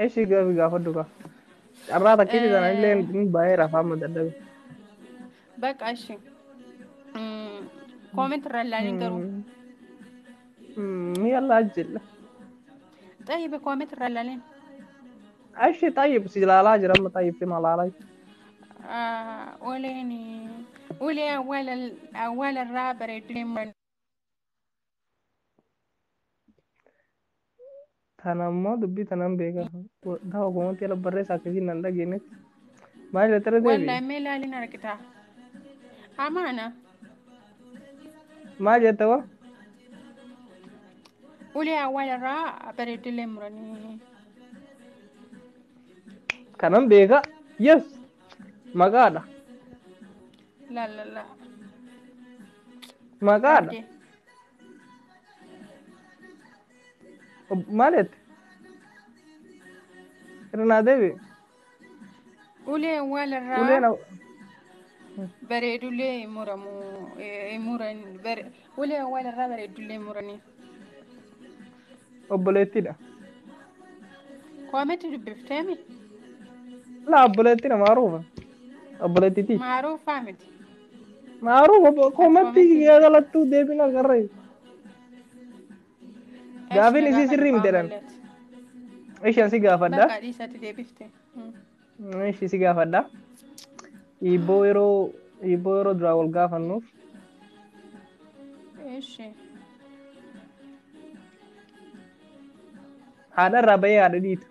eshi gafi gaafadhu ka. Carraa takkiiti sana illee ni baay'ee rafaa amma dadhabe. bakka ashi kooment irra ilaalin garuu Yalla ajjilla. xayyibe kooment irra ilaalin Ashi xayyib si ilaalaa jira amma xayyibti malaalaa. وليني ولي أول الرابر يدري Tanammoo dubbii tanan beeka. Gaafa gomontii ala barreessaa akkasii nan dhageenyetti. Maal jettara deebi? ولا ميلا لنا ركتها أمانة Maal jetta wa? ولي أول الرابر يدري مرني Kanan beeka. Yes. Maqaadha. لا لا لا Maqaadha. بدي Maal jette? Irnaa deebi. ولي أول Uleen الرابر بريدولي مرمو مرن ولي أول الرابر يدري مرني obboleettiidha. كومنت بفتامي La obboleettiidha maaruufa. Obboleettiiti. معروف فهمت Maaruufa koomatti galattuu deebina garree. إيش Gaafin isii نقافة sirrii miteedhaan. Ishaan si gaafadha. بقى دي ساتدي بفتي Ishii si gaafadha. Hibboo yeroo duraa wal gaafannuuf. إيش Haadha irraa bahee haadha dhiita.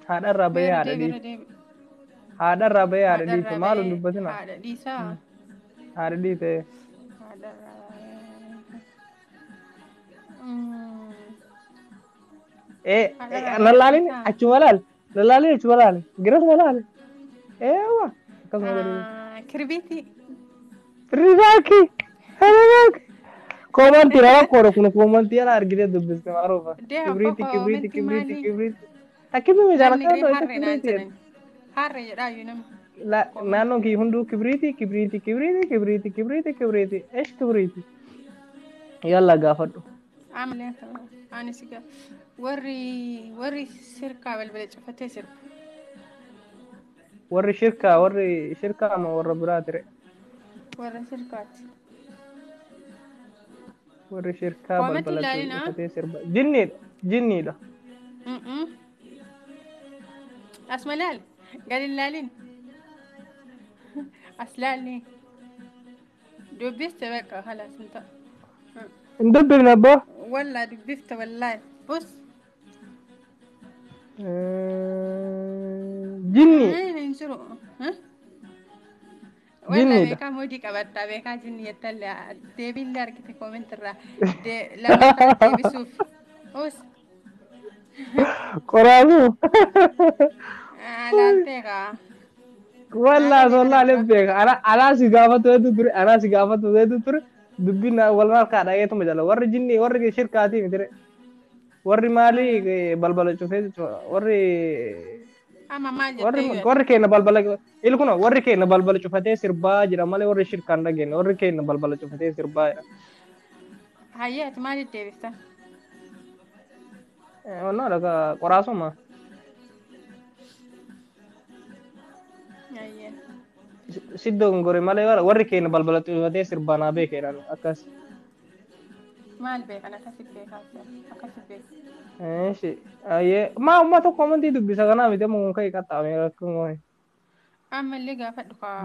Haadha irraa bahee haadha dhiita. بردي Haadha irraa bahee haadha هذا dhiita. Maal hin الربيع dubbatina? هذا ديسا Haadha dhiita. هذا Lallaalin achuma laal. Lallaalin achuma laal. Girasuma laal. Eewa. Akkasuma godhee. كربيتي Rizaaki. Rizaaki. Komantii nama koodha kun komantii ala argitee dubbiste maaruufa. Kibriiti kibriiti kibriiti kibriiti. Takkimi mijaala kan ta'e kibriiti. harre jedhaa yunam Naannoon kii hunduu kibriiti kibriiti kibriiti kibriiti kibriiti kibriiti. Eesh kibriiti. Yalla gaafadhu. amalee ani siga warri sirkaa balbala cufatee sirbu Warri shirkaa ama warra biraa ture. warra sirkaati Warri shirkaa Koomatti balbala ilaalina. cufatee sirba. Jinniidha. asma laal gadi laalin as laalni dubbiste beqa halas inta Hin dubbifne abbaa. walla dubbifte wallahi bus Jinni. hin jiru walla Jinniidha. beekaa moodii qabatta beekaa jinni yettalle deebiillee argite kooment irraa lammataa deebisuuf us Qoraasuu. laalteekaa Wallaa sollaalee beeka. Anaa si gaafatu hedduu ture. Dubbiin wal harkaa dhageetuma jala. Warri jinni warri shirkaatii miti re. Warri maalii balbala cufee warri amma maal jettee warri keenya balbala ilkuna warri keenya balbala cufatee sirbaa jira malee warri shirkaan dhageenya warri keenya balbala cufatee sirbaa jira. hayyaati maaliif deebifta Wannaa dhaga qoraasuma. hayyee Siddoo ngore malee warri keenya balbala cufatee sirbaa naa beekeedhaan akkas. maal beekan akkasit beekaa akkasit beeka Eeshi ayyee maa ummaa tokko amantii dubbisa kanaa miti amma kun ka'e qaxxaame rakkoon ammallee gaafadhu kaa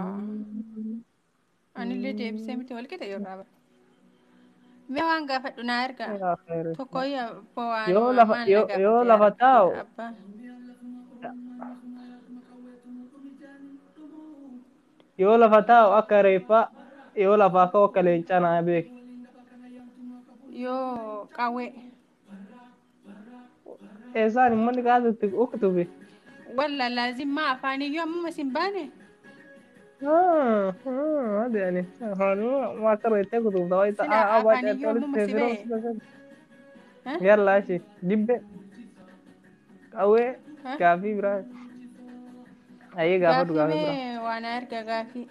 anillee deebisee miti wal qixa yeroo bara mee waan gaafadhu naa erga tokko yoo lafa taa'u yoo lafa taa'u akka reeffaa yoo lafaa ka'u akka leencaa naa beeki. yoo qawwee Eessaan uummanni kaasutti uktubi. walla laazimmaa afaaniyyuu ammuma sin baane هذا يعني ما كرهت كتب دوايت sila أبغى afaniyyoo تقول mumu تفيرون sibee سبسة ha يلا شيء جيب أوه ha كافي برا أيه كافي gaafii كافي برا mee waan erga gaafii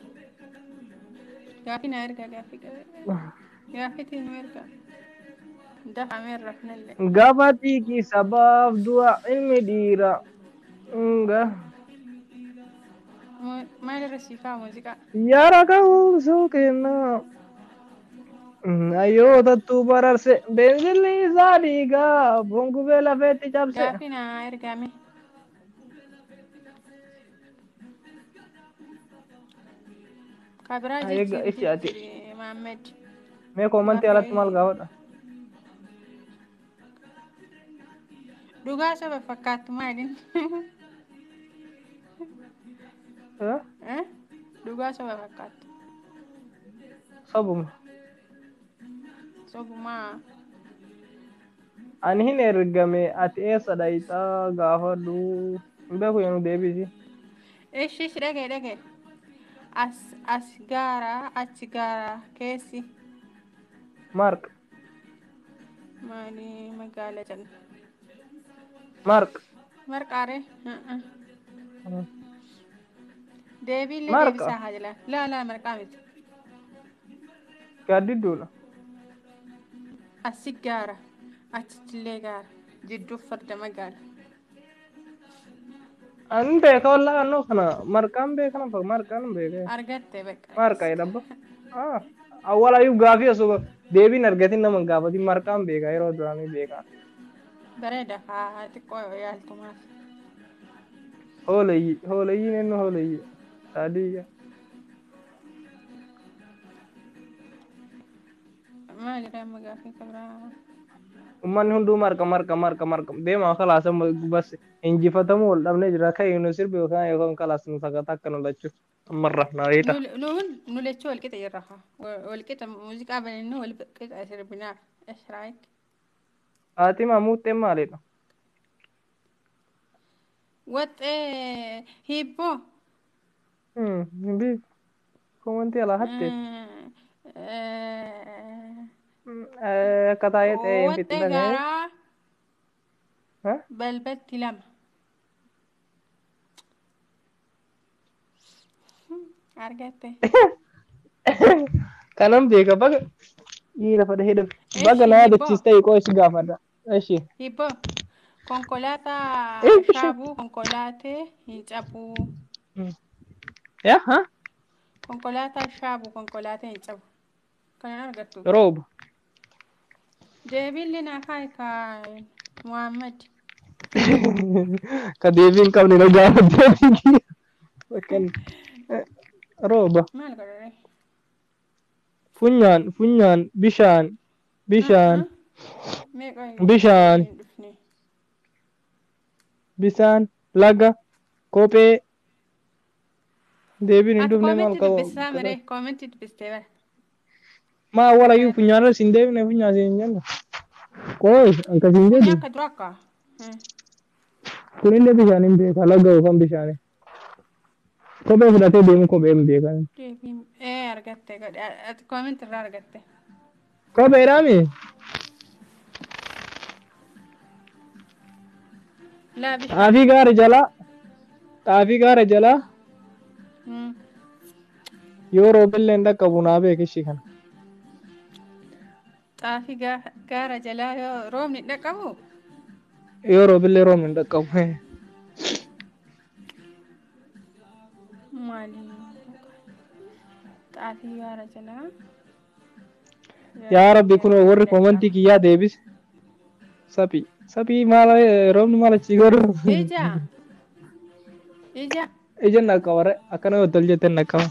gaafii na erga gaafii gaafiitiin nu erga dafamee rafnallee Gafati ki sabab dua ilmi dira enggak maalirra siikaa muuziqaa yara kau sukena ayo tatu bararse benzili zadiga bungu bela feti capse gaafii na ergame kabiraa ayo jijjiiri ishi ati jijjiiri Maammed me komanti alat mal gaafii gawada dhugaa saba fakkaattu maaliin ya dhugaa saba fakkaattu sabum sobumaa ani hin ergame ati esa daita gafadu mbeku yanu debisi ishi dhagee as gaaraa achi gaaraa keessi mark maali magaala jedha mark marqaare deebiillee marka deebisaa haa jala laa marqaa miti gadidula asi gaara achichillee gaara jidduuf farda magaala an beka walla anno kana markan beka na markan beka argatte bakka marka ya dabba awwal ayyuu gaafii osoo deebiin argatin nama gaafatin marqaan beeka yeroo duraanii beeka bareeda haa xiqqoo yaaltumaaf hooleyyiin inni hooleyyi saadiyya maalidha amma gaafii kabraa ummanni hunduu marqa deemaa kalaasa bas injifatamuu wal dhabnee jira kan nu sirbi yookaan kalaas nu sagata akka nu lachuu ammarra naayita nu lechuu walqixa jirra haa walqixa muuziqaa banannee walqixa sirbinaaf ishraayik Fatima muuxxeen maalidha waxxee hibboo hin beeku komantii alaa hatte akka taa'ee ta'ee hin fitti waxxee dhaga'ee garaa balbalti lama argatte kanan beeka baga dhiira fada hidham baga eshi na hibboo yaadachiistee iqoo ishi gaafadha eshi hibboo konkolaataa shaabuu konkolaatee hin cabuu ya ha konkolaataa shaabuu konkolaatee hin cabu kanan argattu rooba deebiilli naa kaayi Muhammad ka deebiin qabne na gaafadhee bakkan rooba maal godhare funyaan bishaan meeqa bishaan hin dhufne bisaan laga kophee deebiin hin ati dhufne maal koomentii qaba dubbistaa mire koomentii dubbistee bara maa walayyuu funyaanirra siin deebine funyaan siin jenna qoy akkasiin funyaa jedhu akka dura akka kunillee bishaan hin beeka laga yookaan bishaani kophee fudhatee deemu kophee hin beekan deebiin argatte godhe ati koomentii irraa argatte kopheedhaami laa bishaan xaafii gaara jalaa yoo roobillee hin dhaqqabu naa beekishi kana xaafii gaara jalaa yoo roobni hin dhaqqabu yoo roobillee roobni hin dhaqqabu maali xaafii gaara jalaa yaa rabbi kun warri koomantii kiyyaa deebise sapii maala roobni maal achii godhu ija naqqabare akkana yoo tol jette naqqaba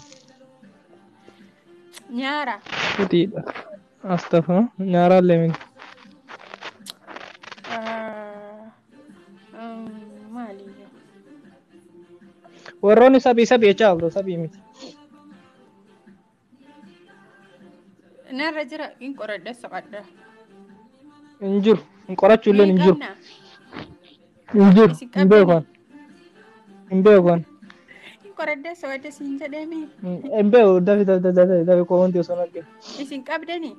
nyaara futiidha astafa nyaaraallee min maaliyyo warroonni sapii jechaa oltu sapii miti narra jira in qoradhe soqadha hin jiru hin qorachuullee hin jiru hin jiru hin beekan qoradde soodde siin jedheemi. Embe dafi kowanti osoo arge. Isin qabdani.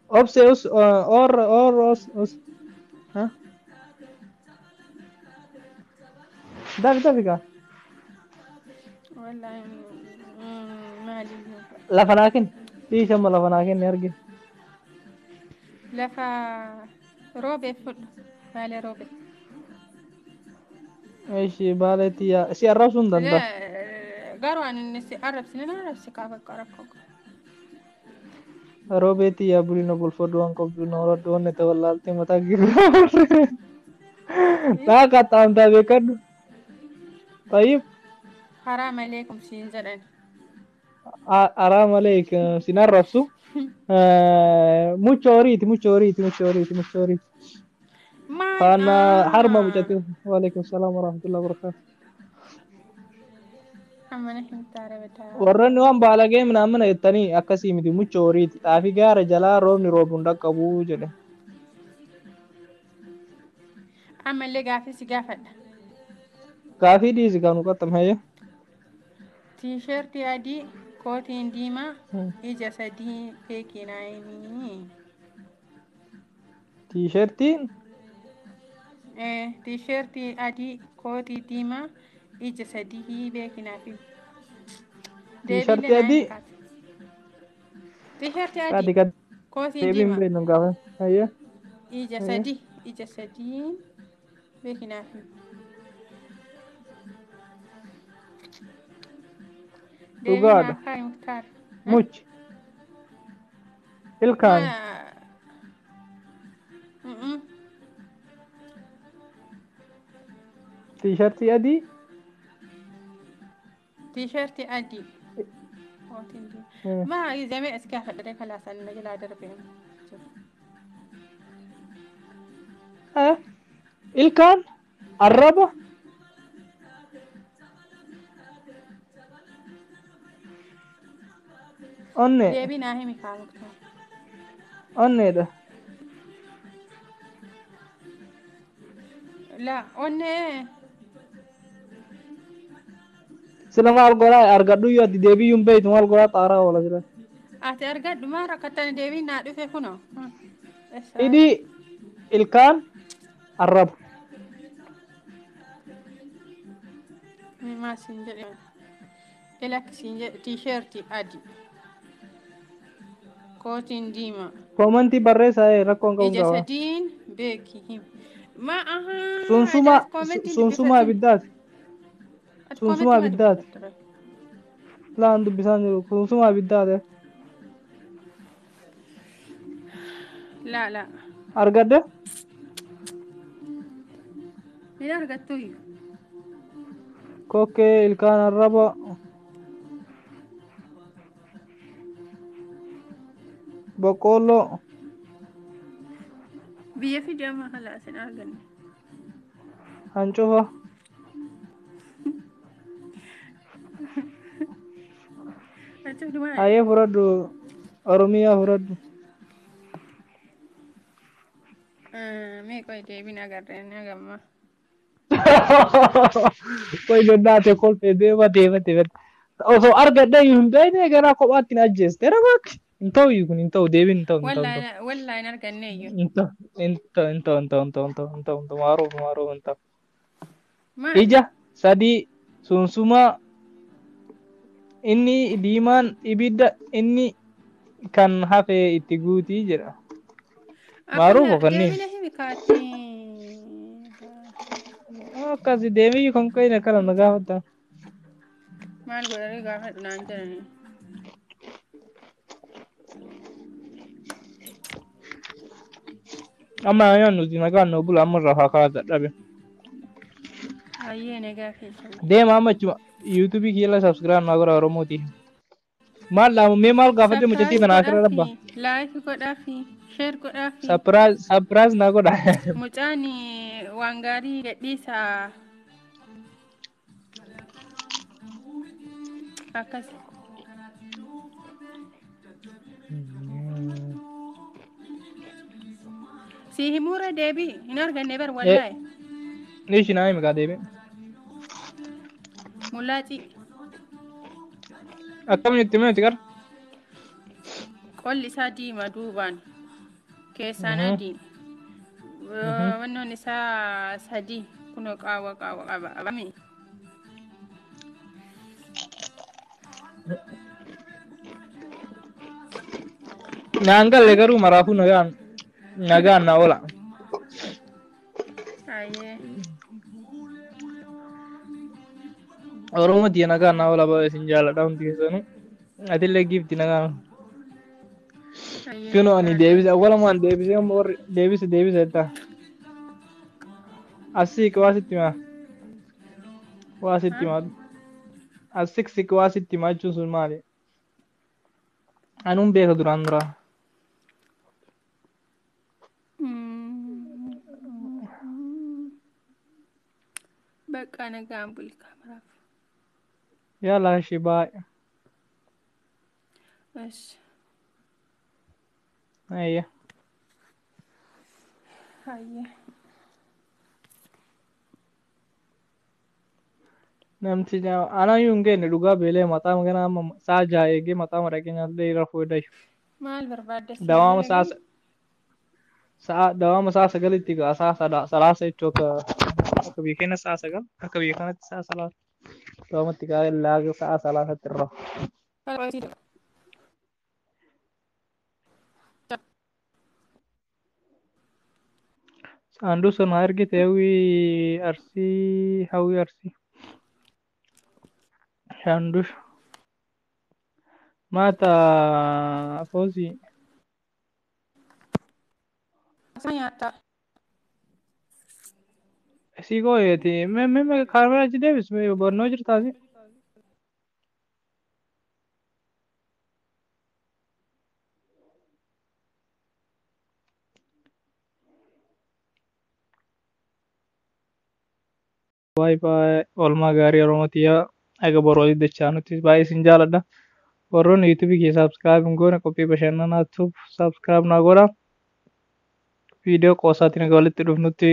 Obse os. Ha? Dafi ka. Wallahi maaliif Lafa naakin. Dhiisama lafa naakin ni arge. lafa roobee fudhu baalee roobee. Ishi baaleetti yaa si arrabsuu hin danda'a. Garuu ani si arrabsine na arrabsi kaafa rakkoo. Roobeetti yaa bulina bulfadhu waan qabdu na horadhu wanne ta'e wallaaltee mataa giirraa. Taa qaxxaamtaa beekadhu. Tayyib. Haraa malee kumsiin jedhan. Araam alaikum sin arrabsu. Mucho horiiti. Kana harma mucatu. Waalaikum salam warahmatullahi wabarakatuh. Amana himtaare betaa. Warranni waan baalagee mana jettanii akkasii miti mucho horiiti. Xaafii gaara jalaa roobni roobuun dhaqqabuu jedhe. Ammallee gaafii si gaafadha. Gaafii dhiisi kan qaxxamee. Tiishertii adii kootiin diimaa ija sadii beekinaayimii. Tiishertiin. Tiishertii adii kootii diimaa ija sadii beekinaafi. Tiishertii adii. Tiishertii adii kootiin diimaa. Ija sadii beekinaafi. Dhugaadha. Muchi. Ilkaan. Tiishertii adii. Tiishertii adii. Maa izamee as gaafadha kalaasan na jalaa darbee. Ilkaan. Arraba. Onne. Deebii naa himi kaalukta. Onneedha. La onne. Sila maal godhaa argadhu yoo ati deebii hin beektu maal godhaa xaaraa oola jira. Ati argadhu maa rakkattan deebii naa dhufe kunoo. Hidhii ilkaan arraba. Maa siin jedhee. Ilakki siin jedhe tiishertii adii. Kootiin diimaa. Koomantii barreessaa rakkoon qabu Ija qaba. sadiin beeki him. Ma ahaa. Sunsuma abiddaati. Sunsuma abiddaati. Laan dubbisaan jiru sunsuma abiddaati. La. Argadde? Ni argattuyyuu. Kokkee ilkaan arraba. Boqqolloo. Biyya fidamaa halaasin arganne. Hancufa. Ayyee fudhadhu. Oromiyaa fudhadhu. Mee qoy deebiin agarreen agamma. Qoy dandaate kolfee deema. Osoo argadhe hin beekne gara kophaatti na ajjeeste. Rabaak. Hin ta'u deebiin hin ta'u. Wallaahi hin arganne iyyuu. Hin ta'u. Maaruuf hin ta'u. Ija sadii sunsumaa inni diimaan ibidda inni kan hafe itti guutii jedha. Maaruuf kanneen. Akkasi deemii kan qoyne kana na gaafata. Maal godhanii gaafadhu naan jedhanii. Amma ayaan nuti nagaan noo bula amma irraa kaasa dhabe. Ayyee nagaa keessa. Deema amma chuma YouTube kiyya subscribe naa godha Oromooti. Maal dhaamu mee maal gaafadde mucattii kana asirra dhabba. Like godhaafi share godhaafi. Surprise naa godha. Mucaan waan gaarii gadhiisa. Akkas. Si himura deebii hin arganne bar wallahi. Nishi naa himi kaa deebii. mulaaxii akkamitti itti meeti qara qolli isaa diimaa duubaan keessaan adii wannoon isaa sadii kunoo qaawwa qaba abame naan galle garuu maraafuu nagaan na oola ayyee oromoti nagaan na oola baay'ee isin jaalladha hundi keessanuu atillee giifti nagaan kuno ani deebise awwalumaan deebise amma warri deebise jetta asiik waa sitti hima asiksik waa sitti hima jechuun sun maali anuun beeka duraan duraa bakka nagaan buli kamaraaf yaalaa ishee baay'ee ayya namtichi anayyuu hin geenye dhugaa beelee maxaa magana amma saa jaa eegee maxaa madhaqee nyaatee irra fuudhayu maal barbaadde dawaama saa sagalitti gaa saa salaasa jechuu akka biyya keenya saa sagal akka biyya kanatti saa salaasa dawaamatti gaa laaga saa salaasatti irra saanduu sun haa ergite hawwii arsii Shandush mata Fozi nyata si goyeti me kamera ji Davis me borno jirta si bye olma gari oromotiya aga borodi dechanuti bye isin jaaladha warroonni youtube kee subscribe goone qophii bashannanaatuuf subscribe naa godha viidiyoo qoosaatiin walitti dhufnutti